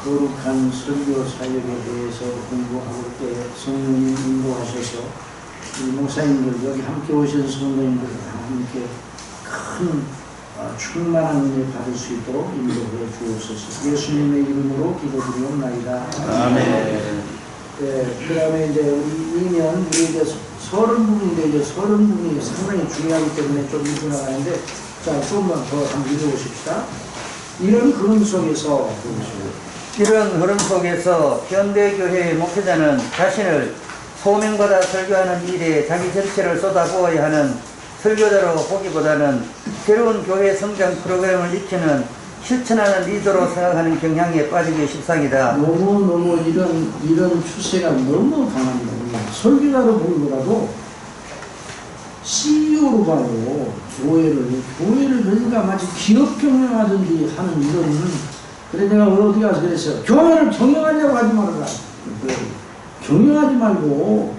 거룩한 설교 사역에 대해서 공부하고 때 성령님 인도하셔서 이 목사님들 여기 함께 오신 성도님들 함께 큰 충만한 은혜 받을 수 있도록 인도해 주옵소서. 예수님의 이름으로 기도드리옵나이다. 아멘. 네, 그 다음에 이제 우리 2년 우리 이제 서른 부분인데 이제 서른 부분이 상당히 중요하기 때문에 좀 읽고 나가는데 자 조금만 더 한번 읽어보십시다. 이런 흐름 속에서 현대교회의 목회자는 자신을 소명받아 설교하는 일에 자기 전체를 쏟아부어야 하는 설교자로 보기보다는 새로운 교회 성장 프로그램을 익히는 실천하는 리더로 생각하는 경향에 빠지기 십상이다. 너무 이런 추세가 너무 강합니다. 설교자로 보기보다도 CEO로 봐요. 교회를 그러니까 마치 기업 경영하든지 하는 이런. 그래 내가 어디 가서 그랬어요. 교회를 경영하려고 하지 말아라. 경영하지 말고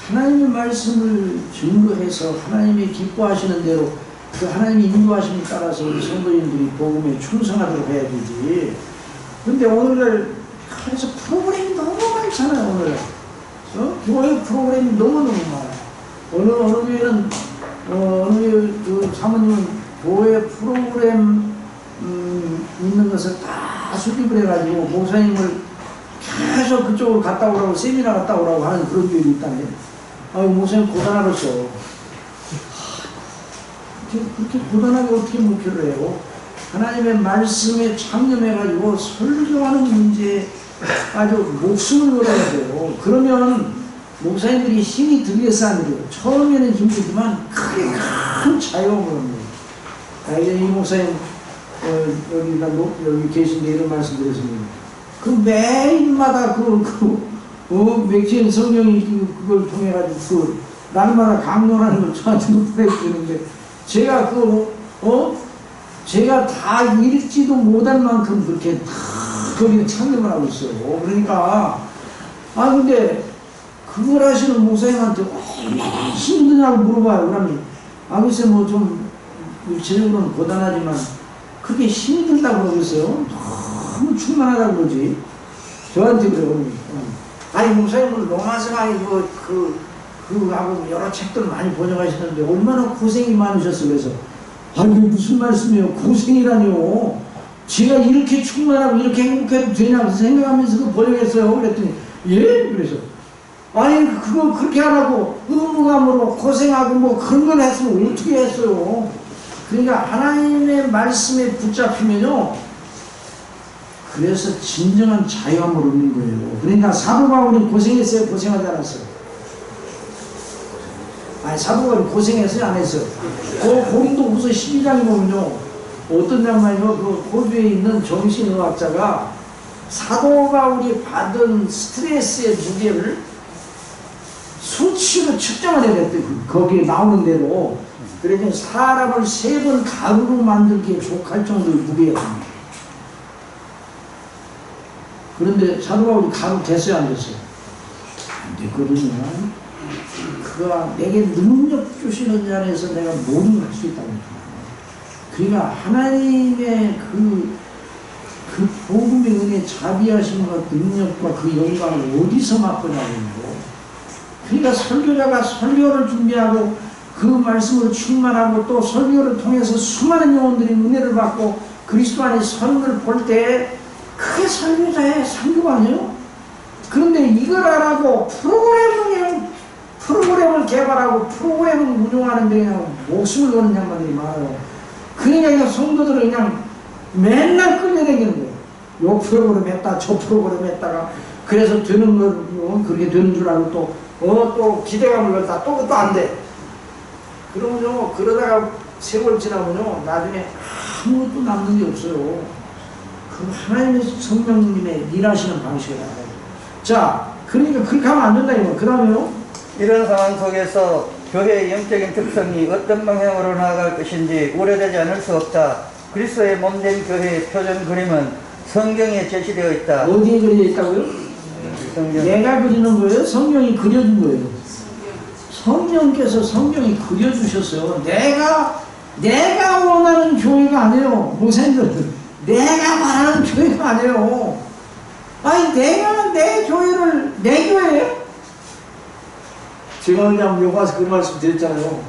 하나님의 말씀을 증거해서 하나님이 기뻐하시는 대로 그 하나님의 인도하심에 따라서 우리 성도님들이 복음에 충성하도록 해야 되지. 근데 오늘날 그래서 프로그램이 너무 많잖아요. 오늘 교회 프로그램이 너무너무 많아요. 어느 교회는 그 사모님은 교회 프로그램 있는 것을 다 수집을 해가지고 목사님을 계속 그쪽으로 갔다 오라고 세미나 갔다 오라고 하는 그런 교회도 있다네. 아유 목사님 고단하겠어. 그렇게 고단하게 어떻게 목표를 해요? 하나님의 말씀에 창념해가지고 설교하는 문제에 아주 목숨을 걸어야 돼요. 그러면 목사님들이 힘이 들겠어 안 들어요? 처음에는 힘들지만 크게 큰 자유함을 합니다. 이 목사님 여기 계신데 이런 말씀 드렸습니다. 그 매일마다 맥히는 성령이 그걸 통해가지고 날마다 강론하는 걸 저한테 부탁해주는데 제가 제가 다 읽지도 못할 만큼 그렇게 다 거기에 참여를 하고 있어요. 그러니까 근데 그걸 하시는 목사님한테 얼마나 힘드냐고 물어봐요. 그러면 글쎄 좀 육체적으로는 고단하지만 그게 힘들다고 그러겠어요. 너무 충만하다고 그러지. 저한테 그래요. 아니 목사님은 로마서강이 하고 여러 책들 많이 번역하시는데 얼마나 고생이 많으셨어. 그래서 이게 무슨 말씀이에요? 고생이라뇨. 제가 이렇게 충만하고 이렇게 행복해도 되냐고 생각하면서도 번역했어요. 그랬더니 예? 그래서 그거 그렇게 안 하고 의무감으로 고생하고 그런 걸 했으면 어떻게 했어요? 그러니까 하나님의 말씀에 붙잡히면요 그래서 진정한 자유함을 얻는 거예요. 그러니까 사도 바울이 고생했어요? 고생하지 않았어요? 사도 바울이 고생했어요? 안 했어요? 고린도후서 12장에 보면요 어떤 장면이요? 그 호주에 있는 정신의학자가 사도 바울이 받은 스트레스의 무게를 수치로 측정을 해야 됐대요. 거기에 나오는 대로. 그래서 사람을 3번 가루로 만들기에 족할 정도의 무게가 됩니다. 그런데 사도 바울이 가루 됐어요? 안 됐어요? 안 됐거든요. 내게 능력 주시는 자에서 내가 모든 걸 할 수 있다고 합니다. 그러니까 하나님의 그 복음의 은혜, 자비하심과 능력과 그 영광을 어디서 맛보냐고. 그러니까 설교자가 설교를 준비하고 그 말씀으로 충만하고 또 설교를 통해서 수많은 영혼들이 은혜를 받고 그리스도 안에 선을 볼 때 그게 설교자의 상급 아니에요? 그런데 이걸 안 하고 프로그램을 개발하고 프로그램을 운영하는 데 그냥 목숨을 거는 양반들이 많아요. 그러니까 성도들은 그냥 맨날 끌려다니는 거예요. 요 프로그램 했다 저 프로그램 했다가 그래서 되는 건 그렇게 되는 줄 알고 또 기대감을 갖다 또 그것도 안 돼. 그러면요 그러다가 세월 지나면요 나중에 아무것도 남는 게 없어요. 그 하나님의 성령님의 일하시는 방식이 나와요. 자 그러니까 그렇게 하면 안 된다 이거. 그 다음에요 이런 상황 속에서 교회의 영적인 특성이 어떤 방향으로 나아갈 것인지 우려되지 않을 수 없다. 그리스도의 몸된 교회의 표준 그림은 성경에 제시되어 있다. 어디에 그려져 있다고요? 성경. 내가 그리는 거예요? 성령이 그려준 거예요? 성령께서 성령이 그려주셨어요. 내가 원하는 교회가 아니에요. 목사님들 내가 말하는 교회가 아니에요. 아니 내가 내 교회를 내 교회예요? 제가 그냥 여기 와서 그 말씀 드렸잖아요.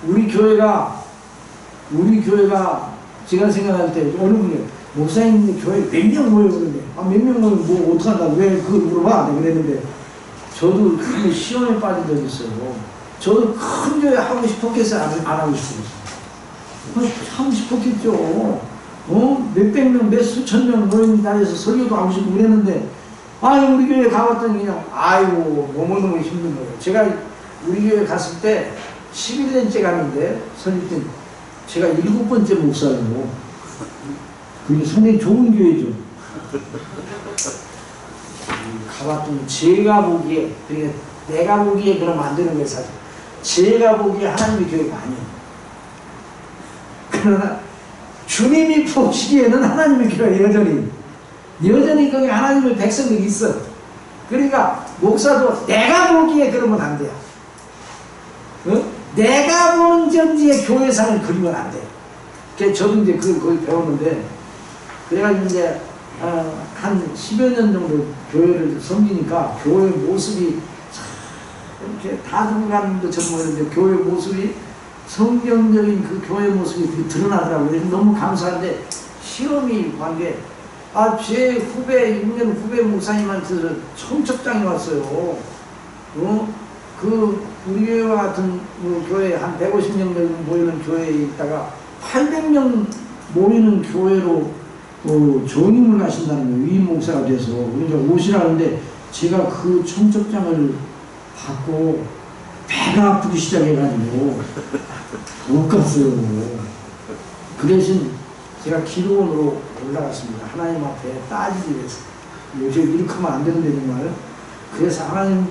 우리 교회가 제가 생각할 때 어느 분이 목사님 교회 몇 명 모여 그러는데 몇 명 모이면 뭐 어떡한다고 왜 그걸 물어봐? 내가 그랬는데 저도 큰 시험에 빠진 적이 있어요. 저도 큰 교회 하고 싶었겠어요? 안 하고 싶었겠어요? 하고 싶었겠죠. 몇백 명, 몇 수천 명 모인 자리에서 설교도 하고 싶고 그랬는데 우리 교회 가봤더니 그냥 너무너무 힘든 거예요. 제가 우리 교회 갔을 때 11년째 갔는데 설교 때 제가 7번째 목사예요. 그게 상당히 좋은 교회죠. 가봤더니 제가 보기에, 그러니까 내가 보기에 그러면 안 되는 거예요, 사실. 제가 보기에 하나님의 교회가 아니에요. 그러나 주님이 보시기에는 하나님의 교회가 여전히 거기 하나님의 백성들이 있어. 그러니까 목사도 내가 보기에 그러면 안 돼요. 내가 보는 전지의 교회상을 그리면 안 돼요. 저도 이제 그걸 거기 배웠는데, 그래가지고 이제 한 10여 년 정도 교회를 섬기니까 교회 모습이 이렇게 다둥간도 전문인데 교회 모습이 성경적인 그 교회 모습이 드러나더라고요. 그래서 너무 감사한데 시험이 관계 제 후배 6년 후배 목사님한테 청첩장이 왔어요. 그 우리 교회와 같은 교회 한 150명 정도 모이는 교회에 있다가 800명 모이는 교회로 전임을 가신다는 거예요. 위임 목사가 돼서. 그러니까 오시라는데 제가 그 청첩장을 받고 배가 아프기 시작해가지고 못 갔어요. 그 대신 제가 기도원으로 올라갔습니다. 하나님 앞에 따지기 위해서. 요즘 이렇게 하면 안 되는데 정말. 그래서 하나님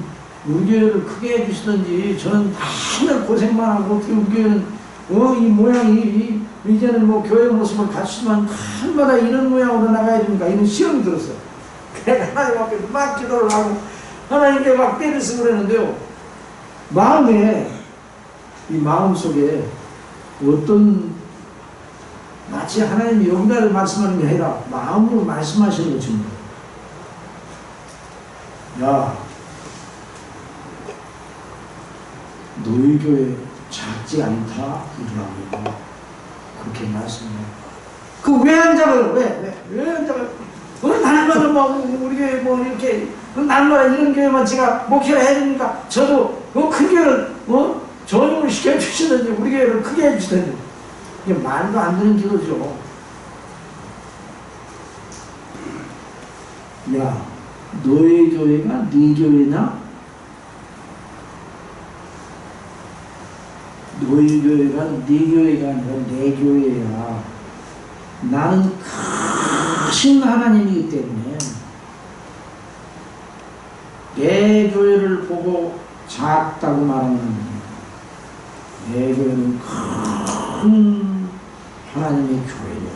우리 교회를 크게 해주시든지 저는 맨날 고생만 하고 어떻게 우리 교회는 이 모양이 이제는 뭐 교회 모습을 갖추지만 날마다 이런 모양으로 나가야 됩니까? 이런 시험이 들었어요. 그래서 하나님 앞에 막 기도를 하고 하나님께 막 때를 쓰고 그랬는데요. 이 마음 속에 어떤 마치 하나님이 여기다를 말씀하는 게 아니라 마음으로 말씀하시는 것입니다. 야, 너희 교회 작지 않다 이러라고 그렇게 말씀해요. 왜 안 작아요? 왜 안 작아요? 날마다 우리 교회 이렇게 날마다 이런 교회만 제가 목회를 해야 됩니까? 저도 큰 교회를 전용을 시켜주시는데 우리 교회를 크게 해주시는데 이게 말도 안 되는 기도죠. 야, 너의 교회가 네 교회냐? 너희 교회가 네 교회가 아니라 내 교회야. 나는 크신 하나님이기 때문에 내 교회를 보고 작다고 말하는 겁니다. 내 교회는 큰 하나님의 교회야.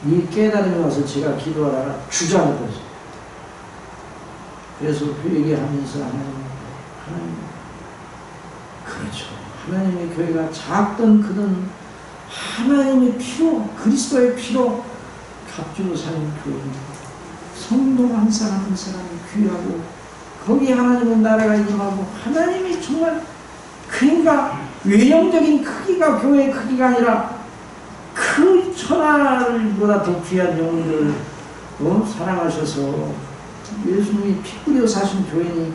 이 깨달음이 와서 제가 기도하다가 주저앉았어요. 그래서 회개하면서 하나님 그렇죠. 하나님의 교회가 작든 크든 하나님의 피로, 그리스도의 피로 값주고 사는 교회입니다. 성도 한 사람 한 사람이 귀하고 거기 하나님의 나라가 임하고 하나님이 정말 그러니까 외형적인 크기가 교회의 크기가 아니라 그 천하보다 더 귀한 영혼들을 사랑하셔서 예수님이 피 뿌려 사신 교회니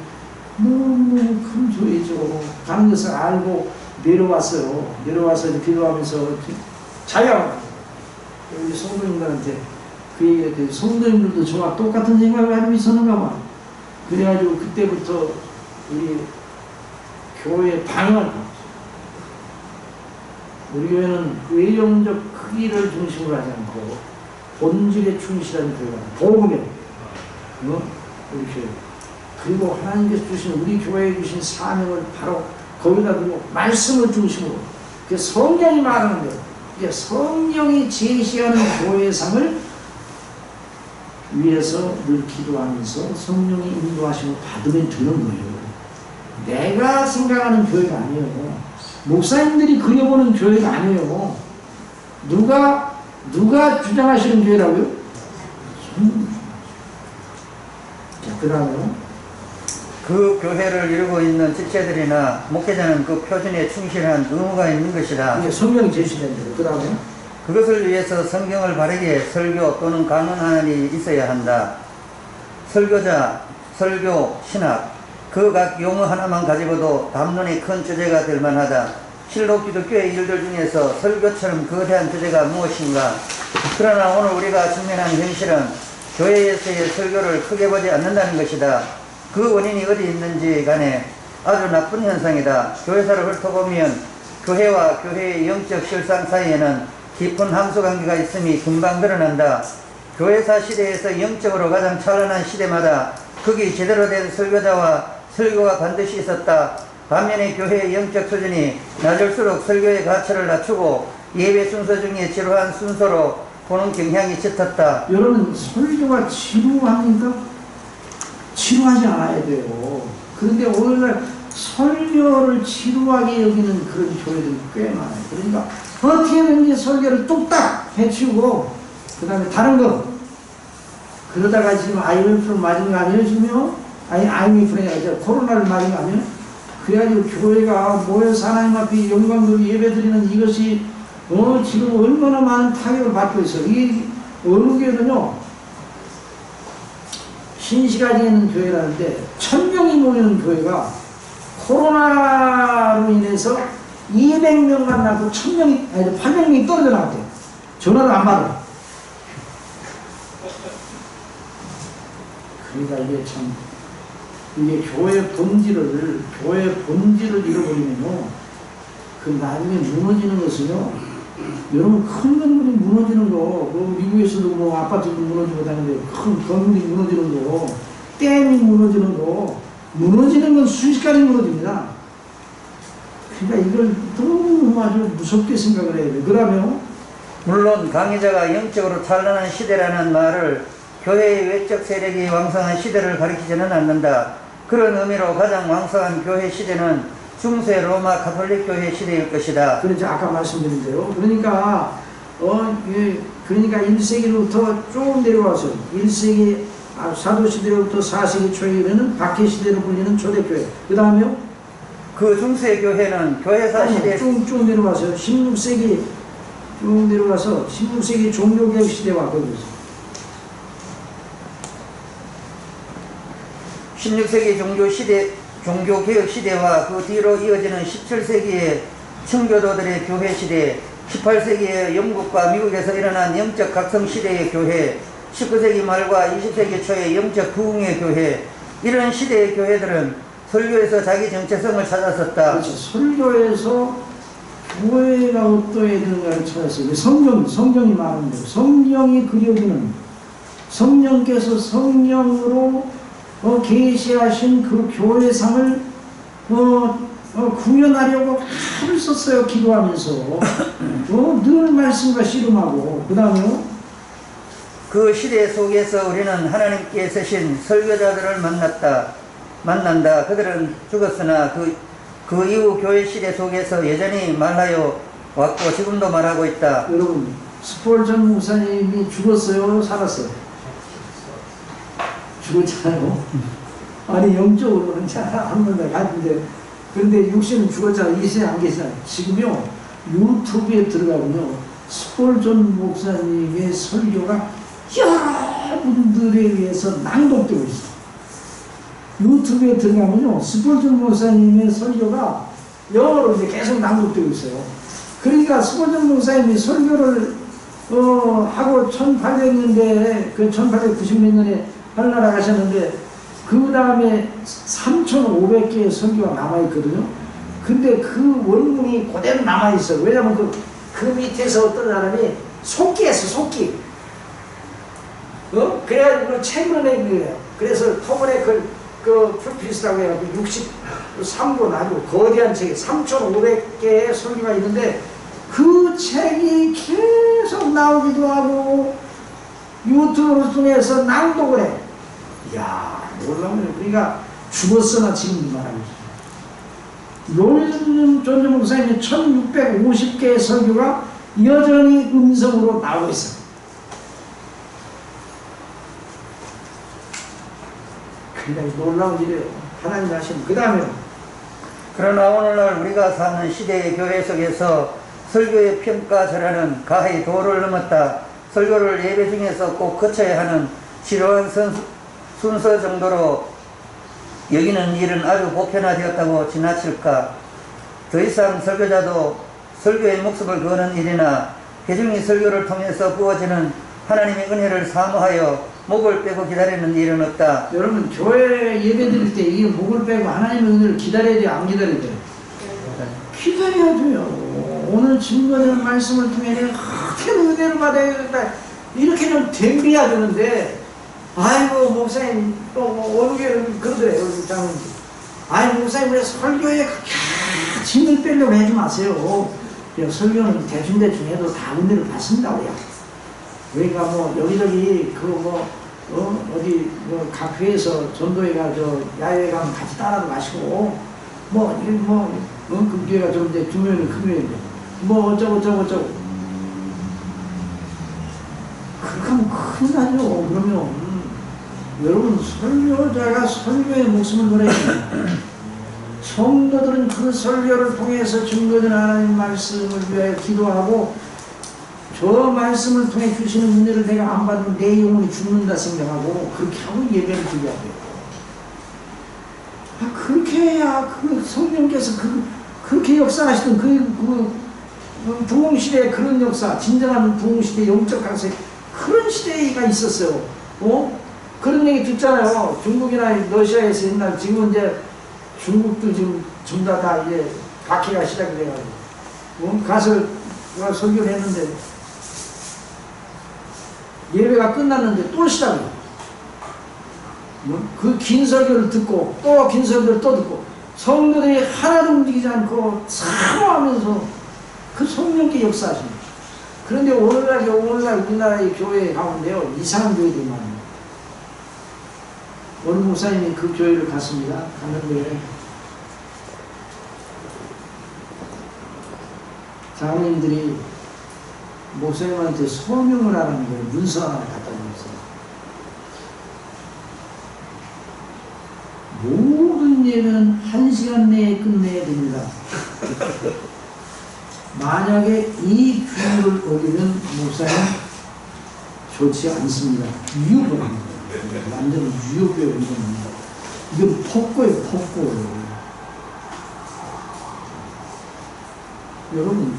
너무너무 큰 교회죠. 가는 것을 알고 내려왔어요. 내려와서 기도하면서 자유하고 우리 성도님들한테 그 얘기를 성도님들도 저와 똑같은 생각을 하고 있었는가 봐. 그래가지고 그때부터 우리 교회 방언 우리 교회는 외형적 크기를 중심으로 하지 않고 본질에 충실한 교회가 복음에 이렇게 그리고 하나님께서 주신 우리 교회에 주신 사명을 바로 거기다 두고 말씀을 중심으로 성경이 말하는 거예요. 성령이 제시하는 교회상을 위해서 늘 기도하면서 성령이 인도하심을 받으면 되는 거예요. 내가 생각하는 교회가 아니에요. 목사님들이 그려보는 교회가 아니에요. 누가 주장하시는 교회라고요? 그 다음에 그 교회를 이루고 있는 지체들이나 목회자는 그 표준에 충실한 의무가 있는 것이다. 이게 성경이 제시된 대로. 그 다음에 그것을 위해서 성경을 바르게 설교 또는 강론하는 일이 있어야 한다. 설교자, 설교, 신학 그 각 용어 하나만 가지고도 담론의 큰 주제가 될 만하다. 실로 기독교의 일들 중에서 설교처럼 거대한 주제가 무엇인가? 그러나 오늘 우리가 직면한 현실은 교회에서의 설교를 크게 보지 않는다는 것이다. 그 원인이 어디 있는지 간에 아주 나쁜 현상이다. 교회사를 훑어보면 교회와 교회의 영적 실상 사이에는 깊은 함수관계가 있음이 금방 드러난다. 교회사 시대에서 영적으로 가장 찬란한 시대마다 거기 제대로 된 설교자와 설교가 반드시 있었다. 반면에 교회의 영적 수준이 낮을수록 설교의 가치를 낮추고 예배 순서 중에 지루한 순서로 보는 경향이 짙었다. 여러분 설교가 지루합니까? 지루하지 않아야 돼요. 그런데 오늘날 설교를 지루하게 여기는 그런 교회들이 꽤 많아요. 그러니까 어떻게든지 설교를 뚝딱 해치우고 그 다음에 다른 거 그러다가 지금 IMF를 맞은 거 아니에요 지금요? 아니 IMF가 아니라 코로나를 맞은 거 아니에요? 그래가지고 교회가 모여서 하나님 앞에 영광으로 예배드리는 이것이 지금 얼마나 많은 타격을 받고 있어요. 이 어느 교회는요 신시가지에 있는 교회라는데 1000명이 모이는 교회가 코로나로 인해서 200명만 낳고 1000명이 아니 800명이 떨어져 나왔대요. 전화를 안 받아. 그러니까 이게 참 이게 교회 본질을 잃어버리면요 그 나중에 무너지는 것은요 여러분 큰 건물이 무너지는 거 미국에서도 뭐 아파트도 무너지고 다니는데 큰 건물이 무너지는 거 댐이 무너지는 거 무너지는 건 순식간에 무너집니다. 그러니까 이걸 너무 아주 무섭게 생각을 해야 돼요. 그러면 물론 강의자가 영적으로 찬란한 시대라는 말을 교회의 외적 세력이 왕성한 시대를 가리키지는 않는다. 그런 의미로 가장 왕성한 교회 시대는 중세 로마 가톨릭 교회 시대일 것이다. 그렇죠. 아까 말씀드린 대로. 그러니까 그러니까 1세기로부터 쭉 내려와서 1세기 사도시대로부터 4세기 초에 이르는 박해시대로 불리는 초대교회. 그 다음에요? 그 중세교회는 교회사 시대 쭉 내려와서 16세기 쭉 내려와서 16세기 종교개혁 시대와 거기서 16세기 종교개혁 시대와 그 뒤로 이어지는 17세기의 청교도들의 교회 시대, 18세기의 영국과 미국에서 일어난 영적 각성 시대의 교회, 19세기 말과 20세기 초의 영적 부흥의 교회, 이런 시대의 교회들은 설교에서 자기 정체성을 찾았었다. 그렇지. 설교에서 교회가 어떠해야 되는가를 찾았어요. 성경이 말하는 대로 성경이 그려주는 성령께서 성령으로 계시하신 그 교회상을 구현하려고 하루 썼어요. 기도하면서 늘 말씀과 씨름하고. 그 다음에요 그 시대 속에서 우리는 하나님께 쓰신 설교자들을 만난다. 그들은 죽었으나 그 이후 교회 시대 속에서 여전히 말하여 왔고 지금도 말하고 있다. 여러분 스폴전 목사님이 죽었어요? 살았어요? 죽었잖아요. 아니 영적으로는 한번더 갔는데 그런데 육신은 죽었잖아요. 이 세상에 안 계시잖아요. 지금요 유튜브에 들어가면요 스폴전 목사님의 설교가 여러분들에 의해서 낭독되고 있어요. 유튜브에 들어가면요 스폴전 목사님의 설교가 영어로 이제 계속 낭독되고 있어요. 그러니까 스폴전 목사님이 설교를 하고 1800년대 그 1890몇 년에 하늘나라 가셨는데 그 다음에 3,500개의 설교가 남아있거든요. 근데 그 원문이 그대로 남아있어요. 왜냐면 그 밑에서 어떤 사람이 속기했어, 속기. 그래가지고 책을 낸 거예요. 그래서 토브레클 그 풀피스라고 해가지고 63권 아주 거대한 책이 3,500개의 설교가 있는데 그 책이 계속 나오기도 하고 유튜브를 통해서 낭독을 해. 이야, 놀라워요. 그러니까 죽었으나 지금 말하고 있어요. 존 목사님의 1650개의 설교가 여전히 음성으로 나오고 있어요. 굉장히 놀라운 일이에요. 하나님 하시는. 그 다음에 그러나 오늘날 우리가 사는 시대의 교회 속에서 설교의 평가절하는 가히 도를 넘었다. 설교를 예배 중에서 꼭 거쳐야 하는 지루한 순서 정도로 여기는 일은 아주 보편화되었다고 지나칠까? 더 이상 설교자도 설교의 목숨을 거는 일이나 회중이 설교를 통해서 부어지는 하나님의 은혜를 사모하여 목을 빼고 기다리는 일은 없다. 여러분 교회 예배 드릴 때 이 목을 빼고 하나님의 은혜를 기다려야 돼요? 안 기다려야 돼요? 기다려야 돼요. 오늘 증거되는 말씀을 통해 내가 어떻게 은혜를 받아야 된다. 이렇게 좀 덤벼야 되는데 아이고 목사님 또 어느 교회는 그러더래요. 장로님. 아이고 목사님 왜 설교에 힘을 빼려고 하지 마세요. 설교는 대충대충 해도 다 은혜를 받습니다. 그러니까 뭐 여기저기 어디 각 회에서 전도회 가서 야외 가면 같이 따라도 마시고 그 교회가 좀 이제 규모는 큰 교회인데 뭐 어쩌고 그렇게 하면 큰일 나죠. 그러면 여러분 설교자가 설교의 목숨을 걸어야 됩니다. 성도들은 그 설교를 통해서 증거된 하나님 말씀을 위하여 기도하고 저 말씀을 통해 주시는 은혜를 내가 안 받으면 내 영혼이 죽는다 생각하고 그렇게 하고 예배를 드려야 돼요. 그렇게 해야 그 성령께서 그렇게 역사하시던 부흥시대에 그런 역사, 진정한 부흥시대 영적 강세 그런 시대가 있었어요. 그런 얘기 듣잖아요. 중국이나 러시아에서 옛날 지금 이제 중국도 지금 전부 다 이제 박해가 시작이 돼가지고 가서 설교를 했는데 예배가 끝났는데 또 시작이에요. 그 긴 설교를 듣고 또 긴 설교를 또 듣고 성도들이 하나도 움직이지 않고 사모하면서 그 성령께 역사하십니다. 그런데 오늘날 우리나라의 교회 가운데요 이상한 교회들이 많아요. 어느 목사님이 그 교회를 갔습니다. 갔는데 장로님들이 목사님한테 소명을 하라는 거예요. 문서 하나 갖다 주면서 모든 예배는 1시간 내에 끝내야 됩니다. 만약에 이 규율을 어기면 목사님 좋지 않습니다. 유효법입니다. 완전 유효법이에요. 이건 폭거예요. 폭거. 여러분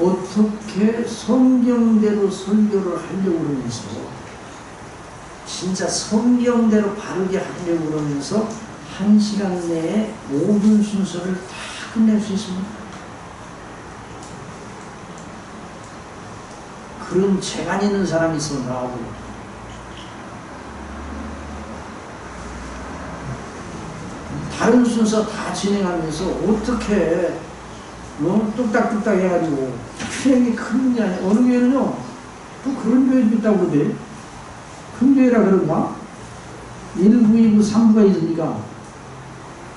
어떻게 성경대로 설교를 하려고 그러면서 진짜 성경대로 바르게 하려고 그러면서 1시간 내에 모든 순서를 다 끝낼 수 있습니다. 그런 재간 있는 사람이 있으면 나오고 다른 순서 다 진행하면서 어떻게 뚝딱뚝딱 해가지고 수행이 큰 문제 아니야. 어느 교회는요 또 그런 교회도 있다고 그러대. 큰 교회라 그런가? 1부, 2부, 3부가 있으니까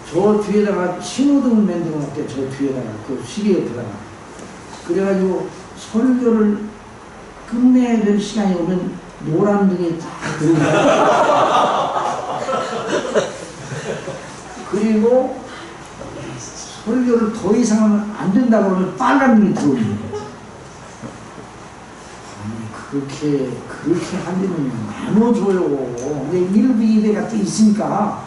저 뒤에다가 신호등을 만들어 놨대. 저 뒤에다가 그 시계 옆에다가 그래가지고 설교를 끝내야 될 시간이 오면 노란 등이 딱 들어오고 그리고 설교를 더 이상 하면 안 된다고 그러면 빨간 등이 들어옵니다. 그렇게 하려면 나눠줘요. 근데 1부, 2부가 또 있으니까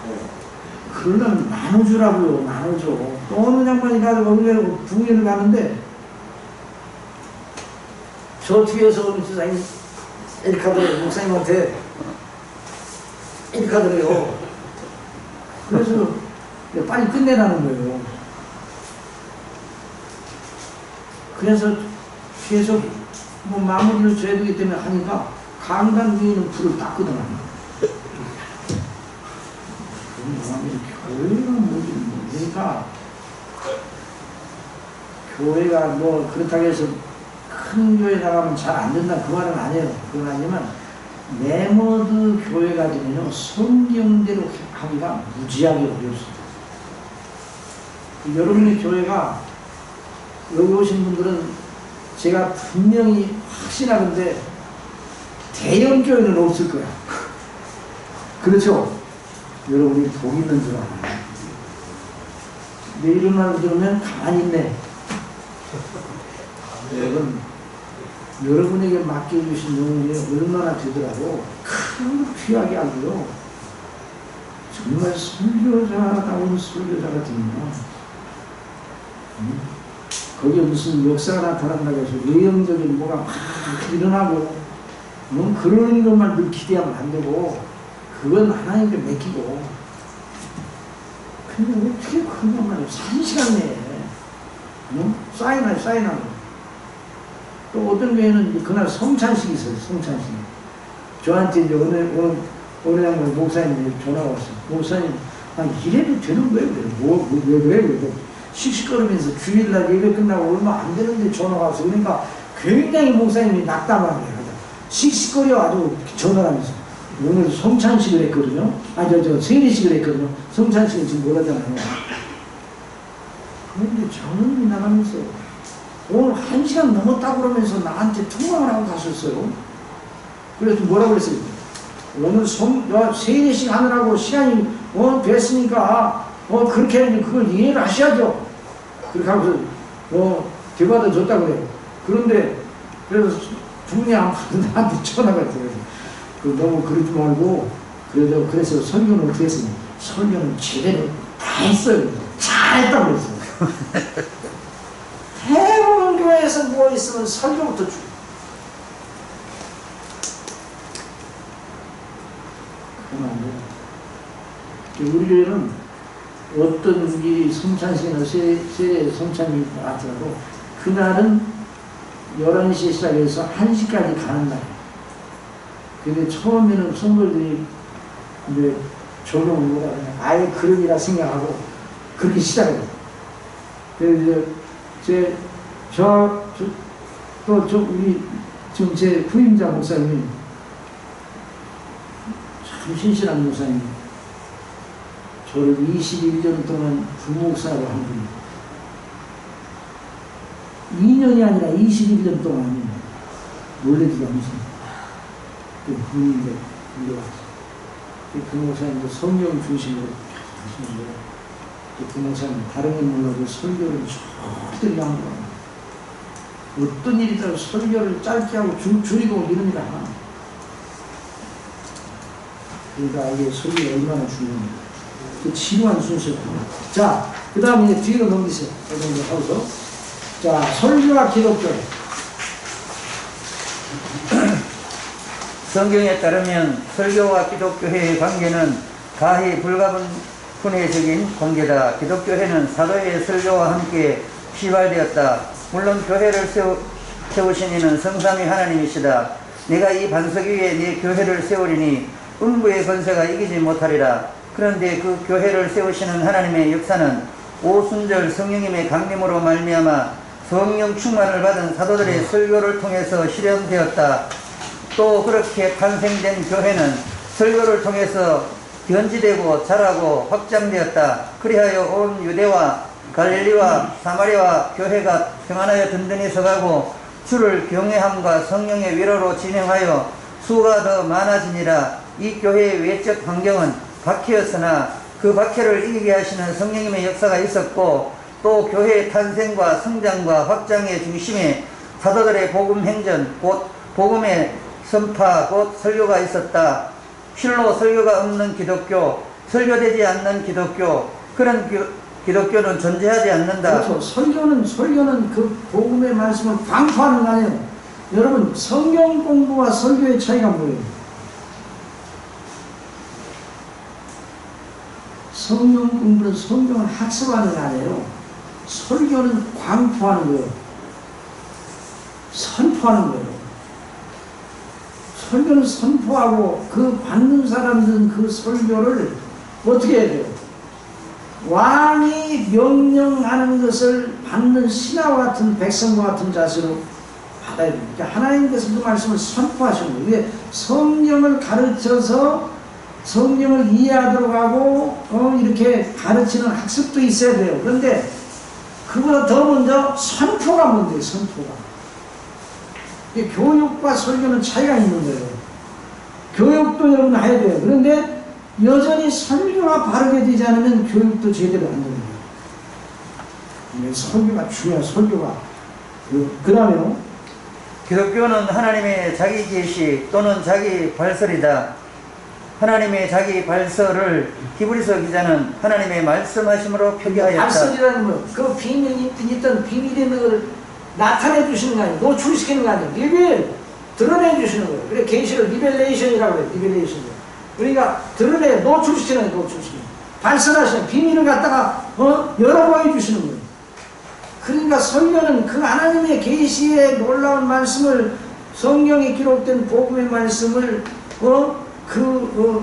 그러면 나눠주라고요. 나눠줘. 또 어느 장관이 가서 거기서 부흥회를 가는데 저 뒤에서 어느 지사님 이렇게 하더래요. 목사님한테 이렇게 하더래요. 그래서 빨리 끝내라는 거예요. 그래서 뒤에서 뭐 마무리를 줘야 되기 때문에 하니까 강단 위에 있는 불을 딱 끄더라고요. 교회가 뭐지? 그러니까 교회가 뭐 그렇다고 해서 큰 교회 나가면 잘 안 된다 그 말은 아니에요. 그건 아니지만 메모드 교회가 되면요 성경대로 하기가 무지하게 어렵습니다. 여러분의 교회가 여기 오신 분들은 제가 분명히 확신하는데 대형 교회는 없을 거야. 그렇죠? 여러분이 복 있는 줄 알아요. 내 이런 말 들으면 가만히 있네. 여러분에게 맡겨주신 영혼이 얼마나 되더라도 큰 귀하게 알고요. 정말 설교자다운 설교자가 되면 거기에 무슨 역사가 나타난다고 해서 외형적인 뭐가 막 일어나고 그런 것만 늘 기대하면 안 되고 그건 하나님께 맡기고 근데 어떻게 그런 것만 1시간 내에 사인하고 또 어떤 교회는 그날 성찬식이 있어요. 성찬식. 저한테 이제 어느 양반 목사님이 전화가 왔어요. 목사님, 이래도 되는 거예요? 왜 그래? 씩씩거리면서 주일날 예배 끝나고 얼마 안 되는데 전화가 왔어요. 그러니까 굉장히 목사님이 낙담하게 하죠. 씩씩거려 아주 전화를 하면서. 오늘 성찬식을 했거든요. 세례식을 했거든요. 성찬식은 지금 못하잖아요. 그런데 장로님이 나가면서 오늘 1시간 넘었다고 그러면서 나한테 통화를 하고 갔었어요. 그래서 뭐라고 그랬어요? 오늘 세례식 하느라고 시간이 됐으니까 그렇게 하면 그걸 이해를 하셔야죠. 그렇게 하면서 대받아 줬다고 그래요. 그런데 그래서 분이 안 받은 나한테 전화가 있어요. 너무 그러지 말고 그래서 설교는 어떻게 했어요? 설교는 제대로 다 했어요. 잘했다고 그랬어요. 대부분 교회에서 뭐 있으면 설교부터 주고 그러면 안 돼요. 우리 교회는 어떤 일이 성찬식이나 세례 성찬이 나왔더라도 그날은 11시에 시작해서 1시까지 가는 날이에요. 근데 처음에는 성도들이 이제 적용을 못하고 아예 그러기라 생각하고 그렇게 시작해요. 그래서 이제 우리 지금 제 후임자 목사님이 참 신실한 목사님. 저를 21년 동안 부목사로 한 분이 2년이 아니라 21년 동안 놀래지도 않으십니다. 그 분인데 불려왔어요. 그 목사님도 성경 중심으로 하시는데 그 목사님 다른 건 몰라도 설교를 절대로 안 합니다. 어떤 일이든 설교를 짧게 하고 줄이고 이럽니다. 그러니까 이게 설교가 얼마나 중요합니다. 그 지루한 순서입니다. 자, 그 다음에 이제 뒤로 넘기세요. 이 정도 하고서. 자, 설교와 기독교. 성경에 따르면 설교와 기독교회의 관계는 가히 불가분해적인 관계다. 기독교회는 사도의 설교와 함께 시발되었다. 물론 교회를 세우신 이는 성삼위 하나님이시다. 내가 이 반석 위에 네 교회를 세우리니 음부의 권세가 이기지 못하리라. 그런데 그 교회를 세우시는 하나님의 역사는 오순절 성령님의 강림으로 말미암아 성령 충만을 받은 사도들의 설교를 통해서 실현되었다. 또 그렇게 탄생된 교회는 설교를 통해서 견지되고 자라고 확장되었다. 그리하여 온 유대와 갈릴리와 사마리아와 교회가 평안하여 든든히 서가고 주를 경외함과 성령의 위로로 진행하여 수가 더 많아지니라. 이 교회의 외적 환경은 박해였으나 그 박해를 이기게 하시는 성령님의 역사가 있었고 또 교회의 탄생과 성장과 확장의 중심에 사도들의 복음 행전 곧 복음의 선파 곧 설교가 있었다. 실로 설교가 없는 기독교, 설교되지 않는 기독교, 그런 기독교는 존재하지 않는다. 그렇죠. 설교는 그 복음의 말씀을 광포하는 거 아니에요. 여러분, 성경 공부와 설교의 차이가 뭐예요? 성경 공부는 성경을 학습하는 게 아니에요. 설교는 광포하는 거예요. 선포하는 거예요. 설교는 선포하고 그 받는 사람들은 그 설교를 어떻게 해야 돼요? 왕이 명령하는 것을 받는 신하와 같은 백성과 같은 자세로 받아야 됩니다. 그러니까 하나님께서 그 말씀을 선포하시는 거예요. 이게 성령을 가르쳐서 성령을 이해하도록 하고 이렇게 가르치는 학습도 있어야 돼요. 그런데 그보다 더 먼저 선포가 뭔데요? 선포가. 교육과 설교는 차이가 있는 거예요. 교육도 여러분 해야 돼요. 그런데 여전히 설교가 바르게 되지 않으면 교육도 제대로 안 됩니다. 설교가 중요해요. 설교가. 그 다음에요. 기독교는 하나님의 자기 계시 또는 자기 발설이다. 하나님의 자기 발설을 히브리서 기자는 하나님의 말씀하심으로 표기하였다. 발설이라는 건 그 비밀이 있던 비밀이 있는 걸 나타내 주시는 거 아니에요. 노출시키는 거 아니에요. 리벨 드러내 주시는 거예요. 그래 계시를 리벨레이션이라고 해요. 리벨레이션. 그러니까 드러내 노출시키는 거예요. 노출시키는. 발설하시는 비밀을 갖다가 여러 번 해주시는 거예요. 그러니까 설교는 그 하나님의 계시의 놀라운 말씀을 성경에 기록된 복음의 말씀을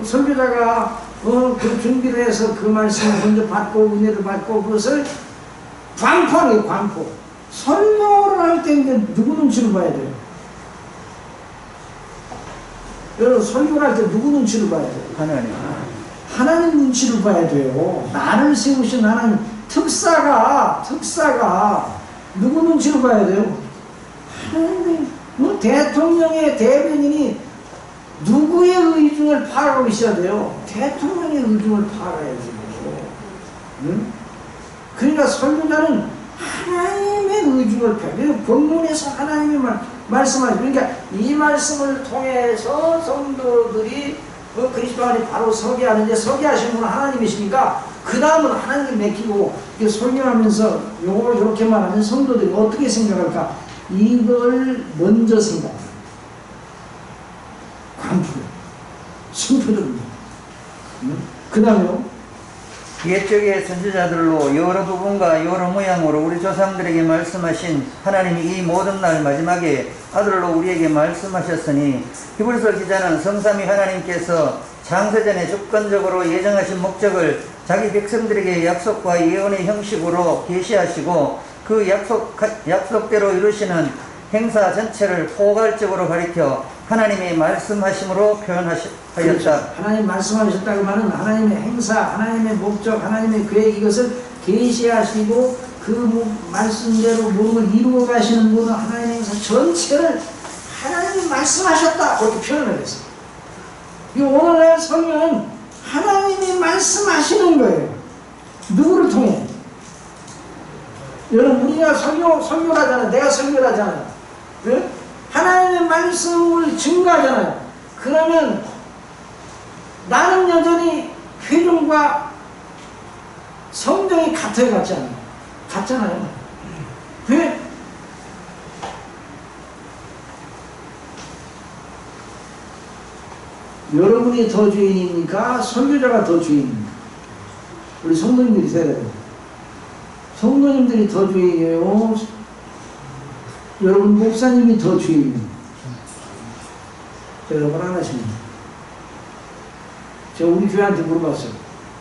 설교자가 그 준비를 해서 그 말씀을 먼저 받고 은혜를 받고 그것을 광포하는 거예요. 광포. 설교를 할 때 누구 눈치를 봐야 돼요? 여러분 설교를 할 때 누구 눈치를 봐야 돼요? 하나님 눈치를 봐야 돼요. 나를 세우신 하나님 특사가 누구 눈치를 봐야 돼요? 하나님. 대통령의 대변인이 누구의 의중을 파악하고 있어야 돼요? 대통령의 의중을 파악해야지. 응? 그러니까 설교자는 하나님의 의중을 파악해요. 본문에서 하나님이 말씀하시죠. 그러니까 이 말씀을 통해서 성도들이 그리스도 안에 바로 서게 하는데, 서게 하시는 분은 하나님이시니까 그 다음은 하나님 맡기고 설교하면서 요걸 이렇게 말하면 성도들이 어떻게 생각할까? 이걸 먼저 생각해요. 광포, 승표적입니다. 그 다음에요. 옛적의 선지자들로 여러 부분과 여러 모양으로 우리 조상들에게 말씀하신 하나님이 이 모든 날 마지막에 아들로 우리에게 말씀하셨으니, 히브리서 기자는 성삼위 하나님께서 창세전에 주권적으로 예정하신 목적을 자기 백성들에게 약속과 예언의 형식으로 계시하시고 그 약속대로 이루시는 행사 전체를 포괄적으로 가리켜 하나님의 말씀하심으로 표현하였다. 그렇죠. 하나님 말씀하셨다고 하면 하나님의 행사, 하나님의 목적, 하나님의 계획, 이것을 계시하시고 그 말씀대로 모든 걸 이루어 가시는 분은 하나님의 행사 전체를 하나님이 말씀하셨다 그렇게 표현을 했어요. 이 오늘날 성경은 하나님이 말씀하시는 거예요. 누구를 통해? 여러분 우리가 설교를 하잖아요. 내가 설교를 하잖아요. 네? 하나님의 말씀을 증거하잖아요. 그러면 나는 여전히 회중과 성경이 같아요, 같지 않아요? 같잖아요. 왜? 여러분이 더 죄인입니까? 설교자가 더 죄인입니까? 우리 성도님들이 세요. 성도님들이 더 죄인이에요? 여러분 목사님이 더 죄인입니다. 여러분 안 하십니다. 제가 우리 교회한테 물어봤어요.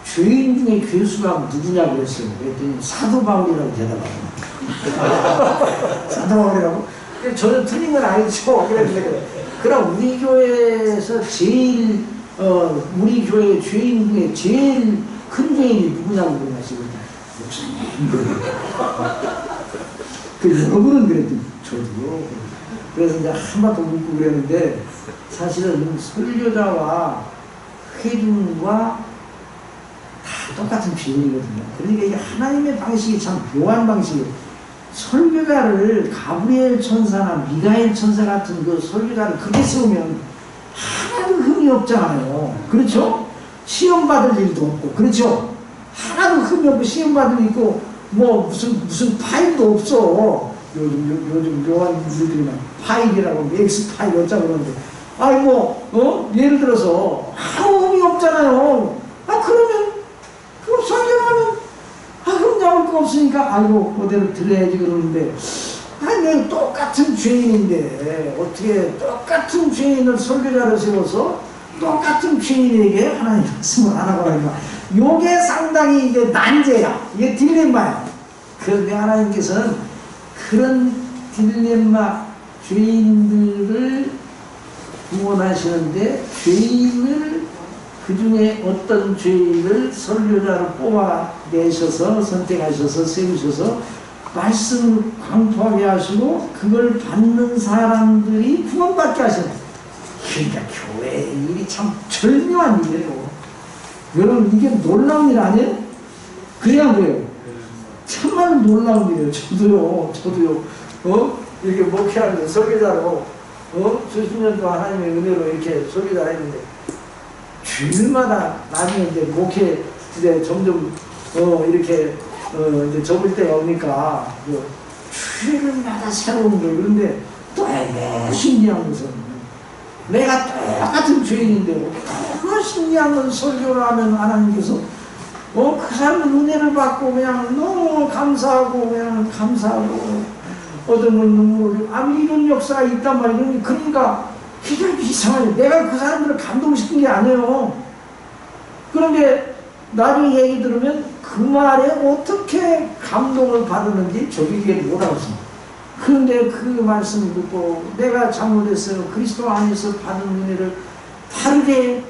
죄인 중에 괴수가 누구냐고 했어요. 그랬더니 사도 바울이라고 대답합니다. 사도 바울이라고? 저는 틀린 건 아니죠. 그럼 우리 교회에서 제일 우리 교회 죄인 중에 제일 큰 죄인이 누구냐고 물어봤어요. 목사님. 여러분은 그랬더니 저도요. 그래서 이제 한바탕 웃고 그랬는데 사실은 설교자와 회중과 다 똑같은 죄인이거든요. 그러니까 이게 하나님의 방식이 참 묘한 방식이에요. 설교자를 가브리엘 천사나 미가엘 천사 같은 그 설교자를 그렇게 세우면 하나도 흠이 없잖아요. 그렇죠? 시험받을 일도 없고, 그렇죠? 하나도 흠이 없고 시험받을 일 있고 뭐 무슨 파일도 없어. 요즘 묘한 분들이 막 파일이라고 X 파일 어쩌고 그러는데, 아니 예를 들어서 아무 흠이 없잖아요. 그러면 그럼 설교하면 흠 잡을 거 없으니까 아이고 그대로 들어야지 그러는데, 내가 똑같은 죄인인데 어떻게 똑같은 죄인을 설교자로 세워서 똑같은 죄인에게 하나님 말씀을 안 하고 하니까 요게 상당히 이게 난제야. 이게 딜레마야. 그런데 하나님께서는 그런 딜레마 죄인들을 구원하시는데, 죄인을 그 중에 어떤 죄인을 설교자로 뽑아내셔서 선택하셔서 세우셔서 말씀을 광포하게 하시고 그걸 받는 사람들이 구원받게 하시는 거예요. 그러니까 교회의 일이 참 절묘한 일이에요. 여러분 이게 놀라운 일 아니에요? 그래야 그래요. 정말 놀라운 일이에요. 저도요. 이렇게 목회하면서 설교자로 수십 년 동안 하나님의 은혜로 이렇게 설교자를 했는데 주일마다 나중에 이제 목회 이제 점점 이렇게 이제 접을 때가 오니까 주일마다 새로운 걸 그런데 또 신기한 것은 내가 똑같은 죄인인데 그 신기한 건 설교를 하면 하나님께서 그 사람은 은혜를 받고 그냥 너무 감사하고 그냥 감사하고 어떤 분 눈물을 이런 역사가 있단 말이에요. 그러니까 그게 이상하네. 내가 그 사람들을 감동시킨 게 아니에요. 그런데 나중에 얘기 들으면 그 말에 어떻게 감동을 받았는지 저기 얘기를 못하겠습니다. 그런데 그 말씀을 듣고 내가 잘못했어요. 그리스도 안에서 받은 은혜를 다르게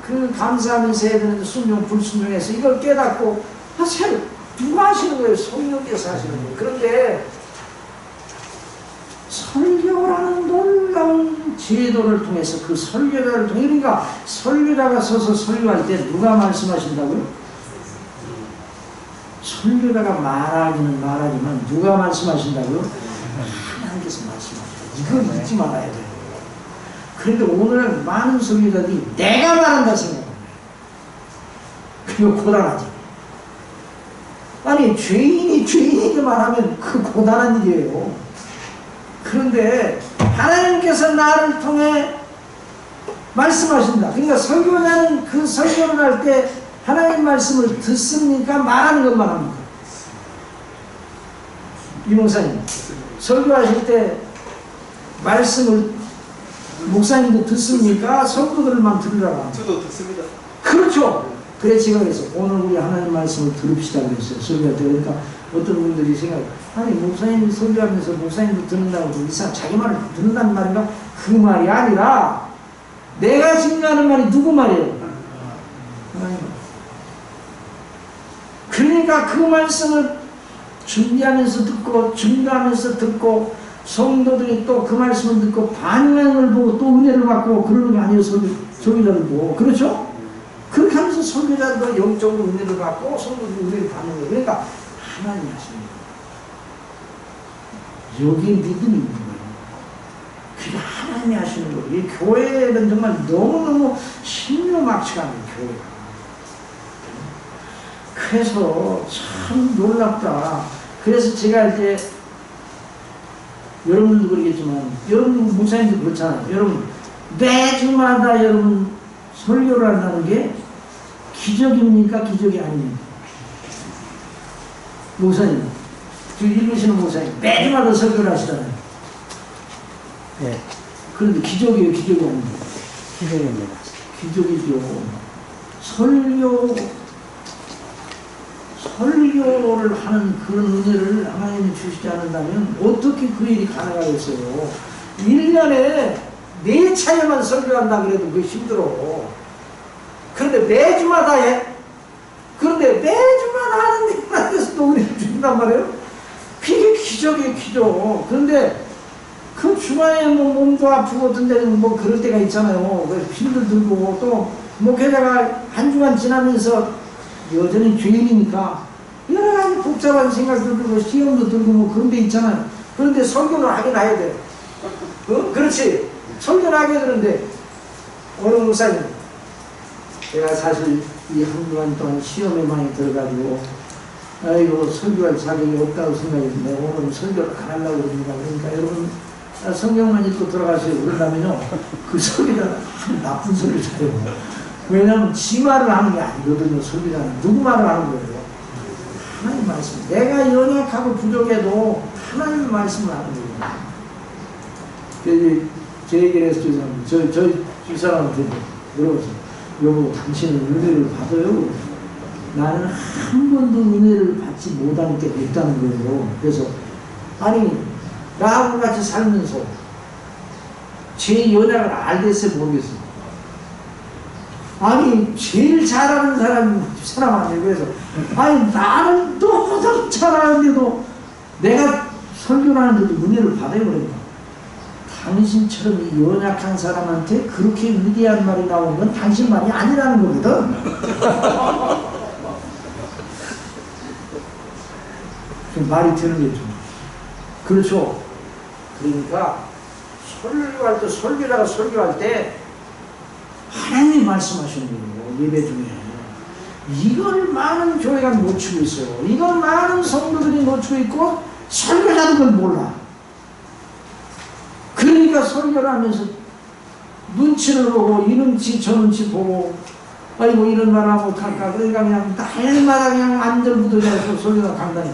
그 감사하면서 해야 되는 순종 불순종해서 이걸 깨닫고 새로 누가 하시는 거예요? 성령께서 하시는 거예요. 그런데 설교라는 놀라운 제도를 통해서 그 설교자를 통해 그러니까 설교자가 서서 설교할 때 누가 말씀하신다고요? 설교자가 말하기는 말하지만 누가 말씀하신다고요? 하나님께서 말씀하신다. 이걸 잊지 말아야 돼요. 그런데 오늘은 많은 설교자들이 내가 말한다 생각합니다. 그거 고단하지. 아니 죄인이 말하면 그 고단한 일이에요. 그런데 하나님께서 나를 통해 말씀하신다. 그러니까 설교자는 그 설교를 할 때 하나님 말씀을 듣습니까? 말하는 것만 합니까? 이 목사님 설교하실 때 말씀을 목사님도 듣습니까? 성도들만 들으라고. 저도 듣습니다. 그렇죠. 그래 제가 그래서 오늘 우리 하나님 말씀을 들읍시다 그랬어요. 설교할 때. 그러니까 어떤 분들이 아니 목사님이 설교하면서 목사님도 듣는다고 이 사람 자기 말을 듣는다는 말인가? 그 말이 아니라 내가 지금 하는 말이 누구 말이에요? 하나님. 그러니까 그 말씀을 준비하면서 듣고 증거하면서 듣고 성도들이 또 그 말씀을 듣고 반응을 보고 또 은혜를 받고 그러는 게 아니에요. 설교자들도. 그렇죠? 그렇게 하면서 설교자들도 영적으로 은혜를 받고 성도들이 은혜를 받는 거예요. 그러니까 하나님이 하시는 거예요. 여기에 믿음이 있는 거예요. 그게 하나님이 하시는 거예요. 이 교회는 정말 너무너무 신묘막측한 교회가. 그래서 참 놀랍다. 그래서 제가 이제 여러분도 그러겠지만 여러분 목사님도 그렇잖아요. 여러분 매주마다 여러분 설교를 한다는 게 기적입니까? 기적이 아닙니까? 목사님 지금 읽으시는 목사님 매주마다 설교를 하시잖아요. 네. 그런데 기적이에요? 기적이 아닙니까? 기적입니다. 기적이죠. 설교를 하는 그런 은혜를 하나님이 주시지 않는다면 어떻게 그 일이 가능하겠어요? 1년에 4차례만 설교한다 그래도 그게 힘들어. 그런데 매주마다 해. 그런데 매주마다 하는데 하나님께서 또 은혜를 주신단 말이에요? 그게 기적이에요, 기적. 그런데 그 중간에 뭐 몸도 아프고 어떤 데는 뭐 그럴 때가 있잖아요. 그래서 힘들 들고 또 목회자가 한 주간 지나면서 여전히 죄인이니까 여러 가지 복잡한 생각도 들고 시험도 들고 뭐 그런 데 있잖아요. 그런데 설교를 하긴 해야 돼. 그렇지. 설교를 하게 되는데 어느 목사님 제가 사실 이 한 주간 동안 시험에 많이 들어가지고 아이고 설교할 자격이 없다고 생각했는데 오늘 설교를 안 하려고 그러니까 여러분 성경만 읽고 들어가세요. 그런다면요 그 설교자는 나쁜 설교자예요. 왜냐하면 지 말을 하는 게 아니거든요. 설교자는 누구 말을 하는 거예요? 하나님 말씀. 내가 연약하고 부족해도 하나님 말씀을 하는 거예요. 제 얘기를 해서 이 사람한테 물어봤어요. 여보 당신은 은혜를 받아요? 나는 한 번도 은혜를 받지 못한 게 있다는 거예요. 그래서 아니 나하고 같이 살면서 제 연약을 알겠어요? 모르겠어요? 아니 제일 잘하는 사람 아니에요. 그래서 아니 나는 너무 잘하는데도 내가 설교를 하는데도 은혜를 받아요. 그러니까 당신처럼 이 연약한 사람한테 그렇게 위대한 말이 나오는 건 당신 말이 아니라는 거거든. 말이 되는 거죠. 그렇죠. 그러니까 설교할 때, 설교자가 설교할 때 하나님이 말씀하시는 거예요. 예배 중에. 이걸 많은 교회가 놓치고 있어요. 이걸 많은 성도들이 놓치고 있고 설교자도 그걸 몰라. 그러니까 설교를 하면서 눈치를 보고 이 눈치 저 눈치 보고 아이고 이런 말 하고 갈까 그러니까 그냥 날마다 그냥 안절부절해서 설교가 간다니.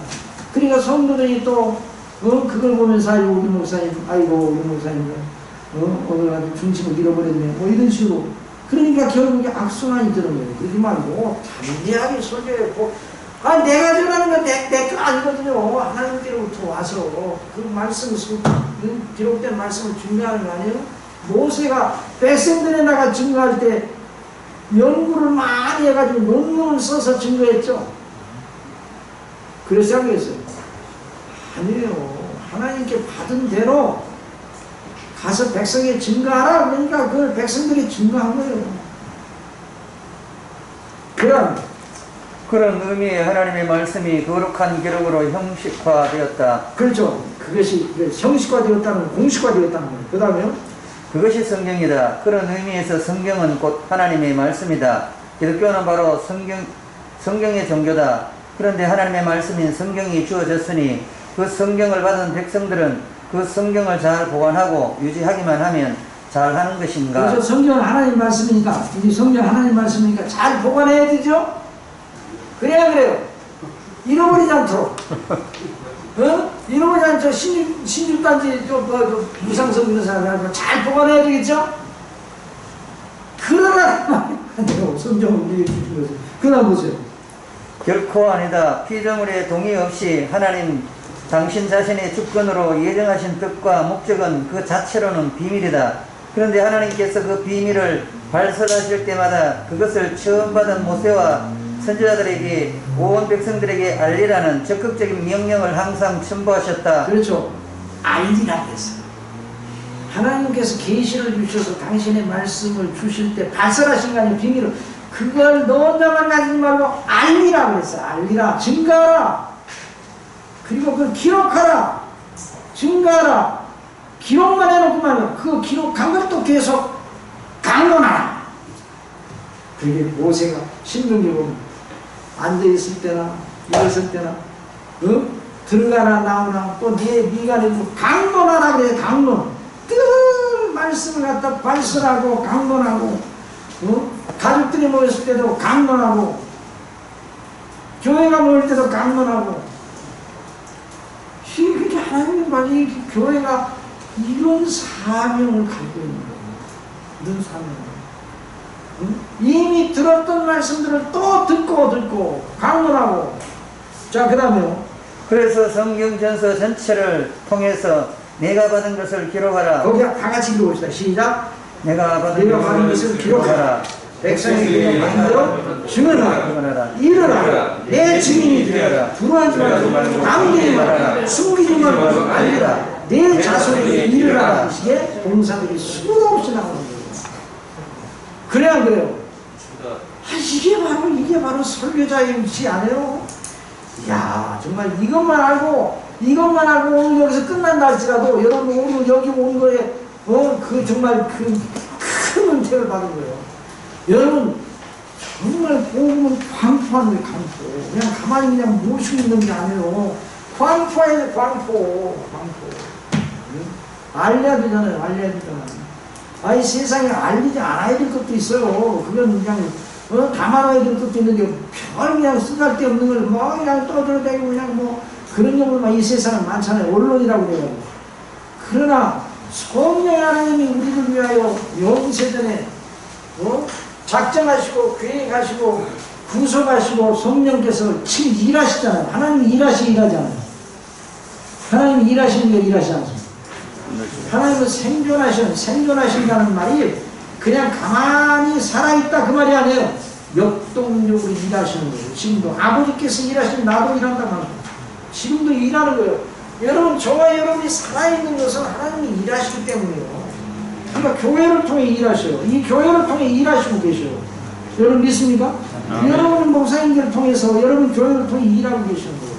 그러니까 성도들이 또 그걸 보면서 아이고 우리 목사님 아이고 우리 목사님 오늘 아주 중심을 잃어버렸네 뭐 이런 식으로. 그러니까 결국에 악순환이 드는 거예요. 그러지 말고 담대하게 설교했고 내가 전하는 건 내 거 아니거든요. 하나님께로부터 와서 그 말씀을 기록된 말씀을 증거하는 거 아니에요? 모세가 백성들에 나가 증거할 때 연구를 많이 해가지고 논문을 써서 증거했죠. 그래서 하겠어요. 아니에요. 하나님께 받은 대로 가서 백성에 증거하라. 그러니까 그걸 백성들이 증거한 거예요. 그런 의미의 하나님의 말씀이 거룩한 기록으로 형식화되었다. 그렇죠. 그것이 형식화되었다는 공식화되었다는 거예요. 그 다음에요. 그것이 성경이다. 그런 의미에서 성경은 곧 하나님의 말씀이다. 기독교는 바로 성경의 종교다. 그런데 하나님의 말씀인 성경이 주어졌으니 그 성경을 받은 백성들은 그 성경을 잘 보관하고 유지하기만 하면 잘 하는 것인가? 그래서 성경은 하나님 말씀이니까, 이 성경 하나님 말씀이니까 잘 보관해야 되죠? 그래야 그래요. 잃어버리지 않도록. 잃어버리지 않죠. 신주단지, 무상성 이런 사람들 잘 보관해야 되겠죠? 그러나, 성경을 얘기해 주신 거죠. 그러나 보세요. 결코 아니다. 피조물의 동의 없이 하나님 당신 자신의 주권으로 예정하신 뜻과 목적은 그 자체로는 비밀이다. 그런데 하나님께서 그 비밀을 발설하실 때마다 그것을 처음 받은 모세와 선지자들에게 온 백성들에게 알리라는 적극적인 명령을 항상 첨부하셨다. 그렇죠. 알리라 했어요. 하나님께서 계시를 주셔서 당신의 말씀을 주실 때 발설하신 거 아니에요. 비밀을. 그걸 너 혼자만 가지지 말고 알리라 그랬어요. 알리라. 증거하라. 그리고 그걸 기록하라. 증거하라. 기록만 해놓고만 그 기록한 것도 계속 강론하라. 그게 모세가 신명기 보면 앉아있을 때나 일어설 때나 들어가나 나오나 또 네 미간에도 강론하라 그래. 강론. 그 말씀을 갖다 발설하고 강론하고 가족들이 모였을 때도 강론하고 교회가 모일 때도 강론하고 이게 하나님의 말이 교회가 이런 사명을 갖고 있는 거예요. 이런 사명을. 이미 들었던 말씀들을 또 듣고 강론하고. 자, 그 다음에요. 그래서 성경 전서 전체를 통해서 내가 받은 것을 기록하라. 거기 다 같이 읽어봅시다. 시작. 내가 받은 것을 기록하라. 백성에게 만들어 증언하라. 일어나라. 내 증인이 되어라. 불안하지 말고 감개히 말하라. 숨기지 말고 알리라. 내 자손에게 일어나라. 이게 동사들이 수도 없이 나오는 거예요. 그래 안 그래요? 이게 바로 설교자의 위치 아니에요? 야, 정말 이것만 알고 오늘 여기서 끝난다 할지라도 여러분 오늘 여기 온 거에 정말 큰 은혜를 받은 거예요. 여러분 정말 복음은 광포한 거예요. 광포. 그냥 가만히 그냥 모시고 있는 게 아니에요. 광포예요. 광포. 알려야 되잖아요. 아이 세상에 알리지 않아야 될 것도 있어요. 그건 그냥 담아놔야 될 것도 있는데 별 그냥 쓰잘데없는 걸 그냥 떠들어대고 그냥 그런 경우만 이 세상에 많잖아요. 언론이라고 그래요. 그러나 성령의 하나님이 우리를 위하여 영세전에 작정하시고 계획하시고 구속하시고 성령께서 지금 일하시잖아요. 하나님이 일하지 않아요. 하나님이 일하시는 게 일하시지 않습니다. 하나님은 생존하신다는 말이 그냥 가만히 살아있다 그 말이 아니에요. 역동적으로 일하시는 거예요. 지금도 아버지께서 일하시면 나도 일한단 말이에요. 지금도 일하는 거예요. 여러분, 저와 여러분이 살아있는 것은 하나님이 일하시기 때문이에요. 그러니까 교회를 통해 일하셔요. 이 교회를 통해 일하시고 계셔요. 여러분 믿습니까? 여러분 목사님들을 통해서, 여러분 교회를 통해 일하고 계시는 거예요.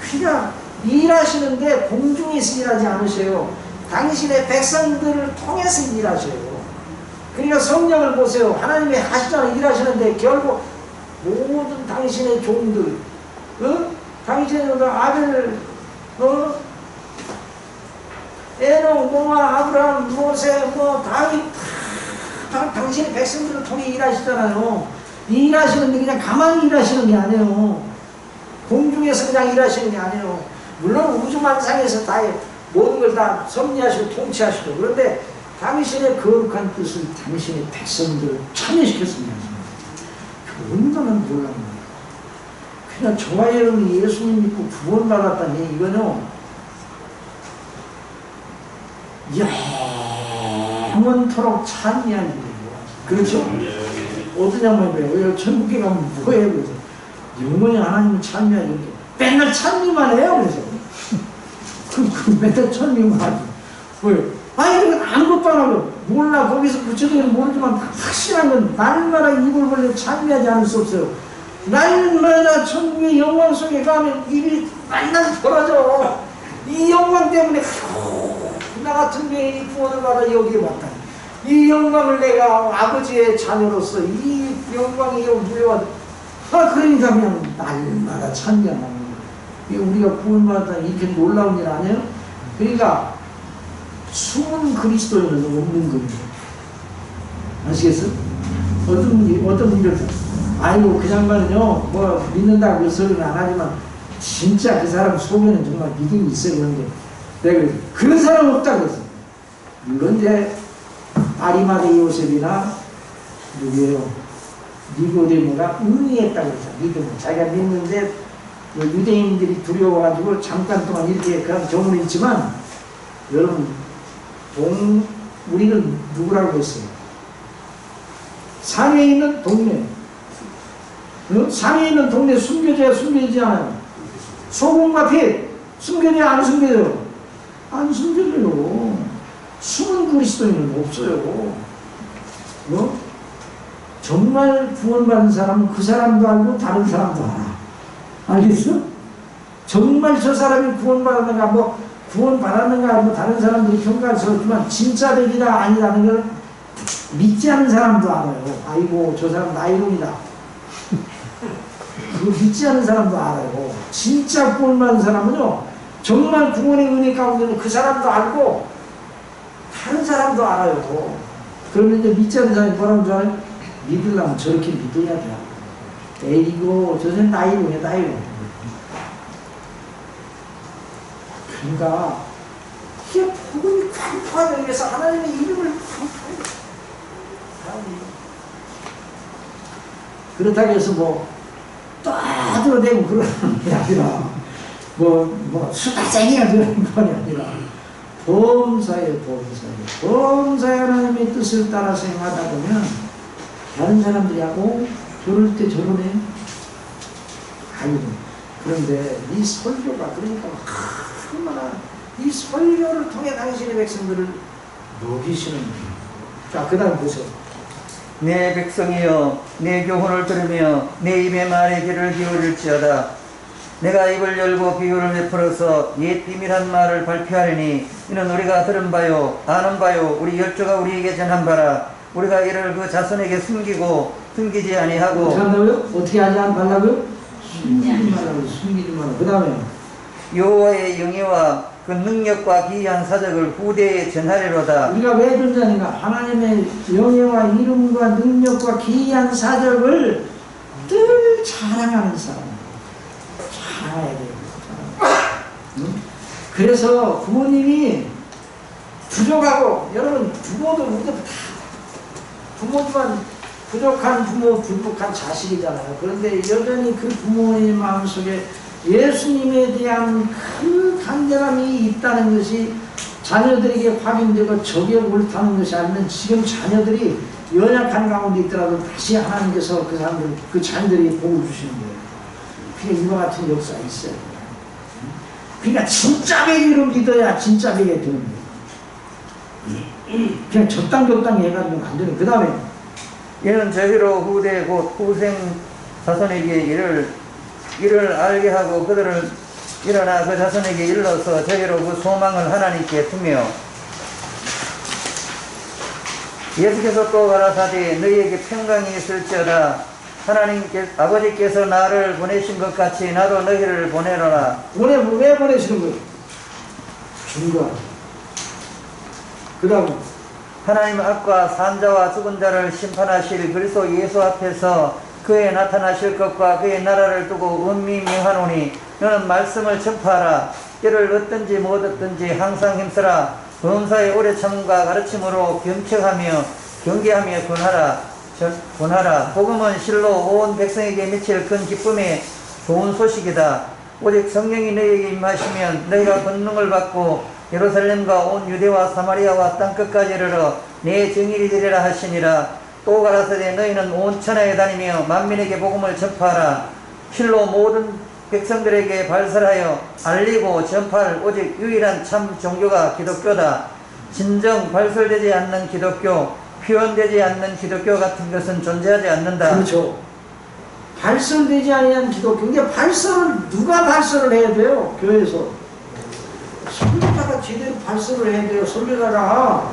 그냥 일하시는데 공중에서 일하지 않으셔요. 당신의 백성들을 통해서 일하셔요. 그러니까 성령을 보세요. 하나님이 하시잖아요. 일하시는데 결국 모든 당신의 종들, 당신의 아들, 에녹, 노아, 아브라함, 모세, 다윗, 다 당신의 백성들을 통해 일하시잖아요. 일하시는데 그냥 가만히 일하시는 게 아니에요. 공중에서 그냥 일하시는 게 아니에요. 물론 우주만상에서 다 모든 걸 다 섭리하시고 통치하시고, 그런데 당신의 거룩한 뜻을 당신의 백성들을 참여시켰습니다. 얼마나 놀랍나요. 그냥 저와 여러분이 예수님 믿고 구원받았다니 이거는 영원토록 찬미한 일이에요. 그렇죠? 어떠냐면 그래요. 천국에 가면 뭐예요? 그래서 영원히 하나님을 찬미하는 게 맨날 찬미만 해요. 그래서 맨날 찬미만 하죠. 왜? 아니 이건 아무것도 안 하고 몰라. 거기서 붙여도 모르지만 확실한 건 날마다 입을 벌려 찬미하지 않을 수 없어요. 날마다 천국의 영광 속에 가면 입이 맨날 벌어져. 이 영광 때문에 나 같은 죄인이 구원을 받아 여기에 왔다. 이 영광을 내가 아버지의 자녀로서 이 영광이 물려왔다. 그러니까 그냥 날마다 찬미하는 거예요. 우리가 구원받았다 이렇게 놀라운 일 아니에요? 그러니까 숨은 그리스도인은 없는 거예요. 아시겠어요? 어떤 분들 아이고 그 양반은요 뭐 믿는다고 그 소리는 안 하지만 진짜 그 사람 속에는 정말 믿음이 있어요. 그런데 내가 그래서 그런 사람 없다 그랬어. 물론 이제 아리마대 요셉이나 누구예요? 니고데모가 의리했다고 그랬어. 믿음을 자기가 믿는데 유대인들이 두려워가지고 잠깐 동안 이렇게 그런 경우는 있지만, 여러분 우리는 누구라고 했어요? 산에 있는 동네, 산에 있는 동네 숨겨져야 숨겨지지 않아요. 소금과 빛 숨겨져야 안 숨겨져요? 안 숨겨져요. 숨은 그리스도인은 없어요. 정말 구원받은 사람은 그 사람도 알고 다른 사람도 알아. 알겠어? 정말 저 사람이 구원받았는가, 구원받았는가, 다른 사람들이 평가할 수 없지만 진짜 되기다 아니라는 걸 믿지 않는 사람도 알아요. 아이고 저 사람 나이롱이다. 그거 믿지 않는 사람도 알아요. 진짜 구원받은 사람은요 정말 구원의 은혜 가운데는 그 사람도 알고 다른 사람도 알아요. 그러면 이제 믿지 않는 사람이 뭐라는 줄 알아요? 믿으려면 저렇게 믿어야 돼. 에이고 저 사람 나이롱이야 나이롱. 그러니까 이게 복음이 강포하기 위해서 하나님의 이름을 그렇다고 해서 떠들어대고 그러는 게 아니라 수다쟁이가 그러는 건 아니라 범사에 하나님의 뜻을 따라서 행하다 보면 다른 사람들이 하고 저럴 때 저러네. 아이고 그런데 이 설교가 그러니까 얼마나 이 설교를 통해 당신의 백성들을 녹이시는 거예요. 자, 그 다음 보세요. 내 백성이여 내 교훈을 들으며 내 입의 말에 귀를 기울일지어다. 내가 입을 열고 비유를 베풀어서 옛 비밀한 말을 발표하리니 이는 우리가 들은 바요 아는 바요 우리 열조가 우리에게 전한 바라. 우리가 이를 그 자손에게 숨기고 숨기지 아니하고. 어떻게 한다고요? 어떻게 하지 말라고요? 숨기지 말라고. 그 다음에 여호와의 영예와 그 능력과 기이한 사적을 후대에 전하리로다. 우리가 왜 존재하는가? 하나님의 영예와 이름과 능력과 기이한 사적을 늘 자랑하는 사람. 자랑해야 돼요. 응? 그래서 부모님이 부족하고, 여러분 부모도 우리도 다 부모지만 부족한 부모, 부족한 자식이잖아요. 그런데 여전히 그 부모의 마음속에 예수님에 대한 그 간절함이 있다는 것이 자녀들에게 확인되고 저게 옳다는 것이 아니면 지금 자녀들이 연약한 가운데 있더라도 다시 하나님께서 그 사람들, 그 자녀들에게 복을 주시는 거예요. 그게 이와 같은 역사가 있어요. 그러니까 진짜 배기로 믿어야 진짜 배게 되는 거예요. 그냥 적당히 해가지고는 안 되는. 그 다음에 이는 저희로 후대 곧 후생 자손에게 이를 알게 하고 그들을 일어나 그 자손에게 일러서 저희로 그 소망을 하나님께 두며 예수께서 또 가라사대 너희에게 평강이 있을지어다 아버지께서 나를 보내신 것 같이 나도 너희를 보내노라. 왜 보내시는 거예요? 준거. 그 다음 하나님 앞과 산자와 죽은 자를 심판하실 그리스도 예수 앞에서 그에 나타나실 것과 그의 나라를 두고 은미 명하노니 너는 말씀을 전파하라. 때를 얻든지 못 얻든지 항상 힘쓰라. 범사의 오래 참음과 가르침으로 경청하며 경계하며 권하라. 복음은 실로 온 백성에게 미칠 큰 기쁨의 좋은 소식이다. 오직 성령이 너희에게 임하시면 너희가 권능을 받고 예루살렘과 온 유대와 사마리아와 땅끝까지 이르러 내 증인이 되리라 하시니라. 또 가라사대 너희는 온 천하에 다니며 만민에게 복음을 전파하라. 실로 모든 백성들에게 발설하여 알리고 전파할 오직 유일한 참 종교가 기독교다. 진정 발설되지 않는 기독교, 표현되지 않는 기독교 같은 것은 존재하지 않는다. 그렇죠. 발설되지 아니한 기독교. 근데 누가 발설을 해야 돼요? 교회에서. 설교자가 제대로 발설을 해야 돼요. 설교자가.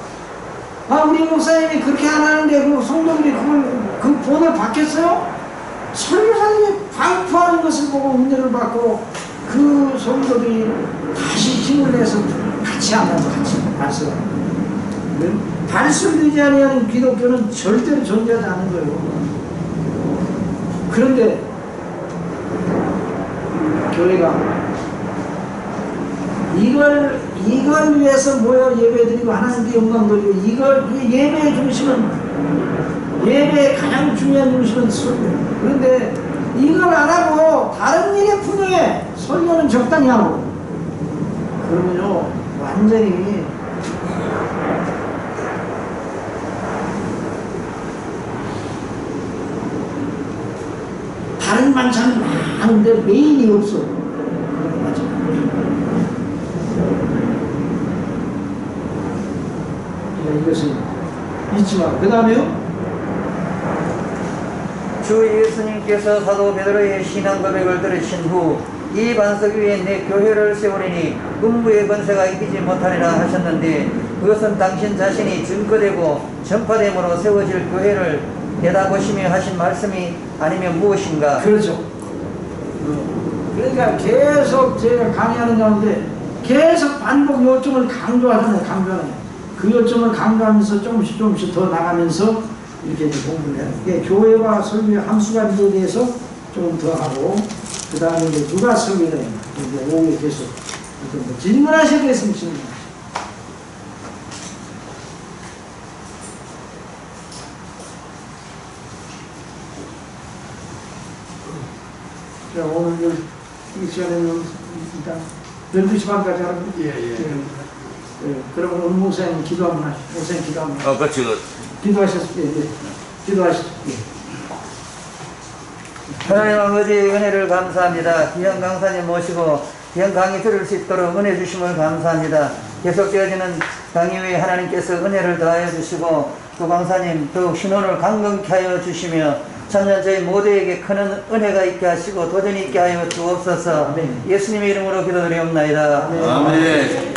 우리 목사님이 그렇게 안 하는데 그 성도들이 그 본을 받겠어요? 설교사님이 발표하는 것을 보고 은혜를 받고 그 성도들이 다시 힘을 내서 같이 하면서 같이 발설하는. 발설되지 아니하는 기독교는 절대로 존재하지 않는 거예요. 그런데 교회가 이걸 위해서 모여 예배드리고 하나님께 영광 돌리고 예배의 중심은 예배의 가장 중요한 중심은 설교. 그런데 이걸 안 하고 다른 일에 분야해 설교는 적당히 하고 그러면요 완전히 다른 반찬은 많은데 메인이 없어. 이것은 잊지마. 그 다음에요 주 예수님께서 사도 베드로의 신앙 고백을 들으신 후 이 반석 위에 내 교회를 세우리니 음부의 권세가 이기지 못하리라 하셨는데 그것은 당신 자신이 증거되고 전파됨으로 세워질 교회를 내다보시며 하신 말씀이 아니면 무엇인가? 그렇죠. 그러니까 계속 제가 강의하는 가운데 계속 반복 요점을 강조하잖아요. 그 요점을 강조하면서 조금씩 더 나가면서 이렇게 공부를 해요. 교회와 설교의 함수관계에 대해서 조금 더 하고 그 다음에 이제 누가 설교를 해요. 이제 오후에 계속 뭐 질문하실 게 있으면 질문하시죠. 자, 오늘 이 시간에는 일단 12시 반까지 하는 그럼 오늘 목사님 기도 한번 하시죠. 목사님 기도 한번 하시죠. 그렇지. 기도하셨습니다. 기도하시죠. 하나님 아버지 은혜를 감사합니다. 귀한 강사님 모시고 귀한 강의 들을 수 있도록 은혜 주심을 감사합니다. 계속 되어지는 강의 외에 하나님께서 은혜를 더하여 주시고 또 강사님 더욱 신원을 강건케 하여 주시며 참여 저희 모두에게 큰 은혜가 있게 하시고 도전이 있게 하여 주옵소서. 예수님의 이름으로 기도드리옵나이다. 아멘.